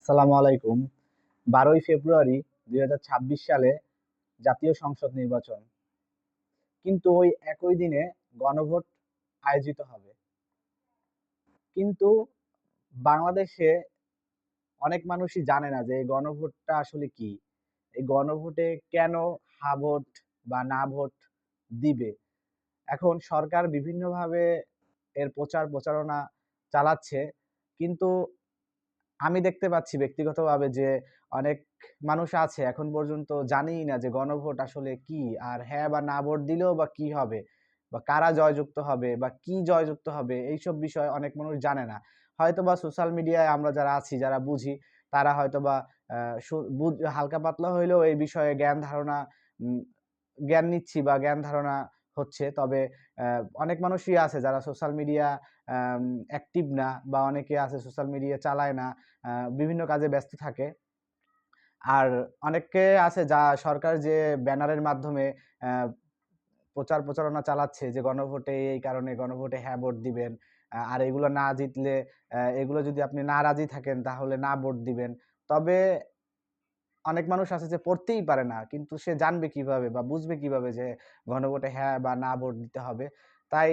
আসসালামু আলাইকুম। 12ই ফেব্রুয়ারি 2026 সালে জাতীয় সংসদ নির্বাচন। কিন্তু ওই একই দিনে গণভোট আয়োজিত হবে। কিন্তু বাংলাদেশে অনেক মানুষই জানে না যে এই গণভোটটা আসলে কি? এই গণভোটে কেন হা ভোট বা না ভোট দিবে? এখন সরকার বিভিন্নভাবে এর প্রচারণা চালাচ্ছে। কিন্তু আমি দেখতে পাচ্ছি ব্যক্তিগতভাবে যে অনেক মানুষ আছে এখন পর্যন্ত জানেই না যে গণভোট আসলে কি? আর হ্যাঁ বা না ভোট দিলেও বা কি হবে? বা কারা জয়যুক্ত হবে বা কি জয়যুক্ত হবে? এইসব বিষয় অনেক মানুষ জানে না। হয়তোবা সোশ্যাল মিডিয়ায় আমরা যারা আছি, যারা বুঝি তারা হয়তোবা আ সু বুঝ হালকা পাতলা হইলেও এই বিষয়ে উম জ্ঞান নিচ্ছি বা জ্ঞান ধারণা হচ্ছে। তবে অনেক মানুষই আছে যারা সোশ্যাল মিডিয়া অ্যাক্টিভ না বা অনেকে আছে সোশ্যাল মিডিয়া চালায় না। আ বিভিন্ন কাজে ব্যস্ত থাকে। আর অনেকে আছে যা সরকার যে ব্যানারের মাধ্যমে অ্যা প্রচারণা চালাচ্ছে যে গণভোটে এই কারণে গণভোটে হ্যাঁ ভোট দিবেন। আর এগুলো না জিতলে এগুলো যদি আপনি না রাজি থাকেন তাহলে না ভোট দিবেন। তবে অনেক মানুষ আছে যে পড়তেই পারে না। কিন্তু সে জানবে কিভাবে বা বুঝবে কিভাবে যে গণভোটে হ্যাঁ বা না ভোট দিতে হবে। তাই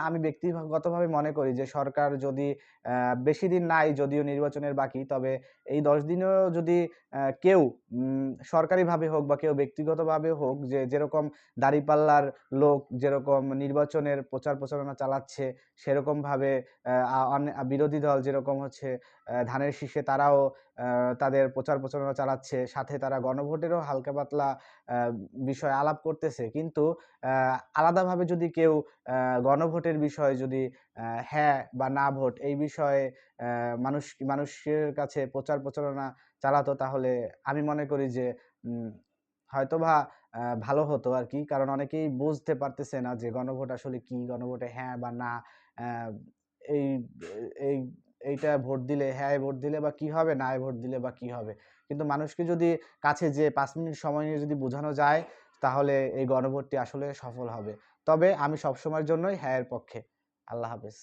আমি ব্যক্তিগতভাবে মনে করি যে সরকার যদি বেশি দিন নাই যদিও নির্বাচনের বাকি, তবে এই ১০ দিনেও যদি কেউ সরকারিভাবে হোক বা কেউ ব্যক্তিগতভাবে হোক যে যেরকম দাঁড়িপাল্লার লোক যেরকম নির্বাচনের প্রচারণা চালাচ্ছে সেরকমভাবে বিরোধী দল যেরকম হচ্ছে ধানের শীষে তারাও তাদের প্রচারণা চালাচ্ছে। সাথে তারা গণভোটেরও হালকা পাতলা আ বিষয় আলাপ করতেছে। কিন্তু আ আলাদাভাবে যদি কেউ আ গণভোটের বিষয়ে যদি হ্যাঁ বা না ভোট এই বিষয়ে মানুষের কাছে প্রচারণা চালাতো তাহলে আমি মনে করি যে উম হয়তোবা ভালো হতো আরকি। কারণ অনেকেই বুঝতে পারতেছে না যে গণভোট আসলে কি? গণভোটে হ্যাঁ বা না। আ এই এই এইটা ভোট দিলে হ্যাঁয় ভোট দিলে বা কি হবে? নায় ভোট দিলে বা কি হবে? কিন্তু মানুষকে যদি কাছে যেয়ে ৫ মিনিট সময় নিয়ে যদি বোঝানো যায়, তাহলে এই গণভোটটি আসলে সফল হবে। তবে আমি সবসময়ের জন্যই হ্যাঁ এর পক্ষে। আল্লাহ হাফেজ।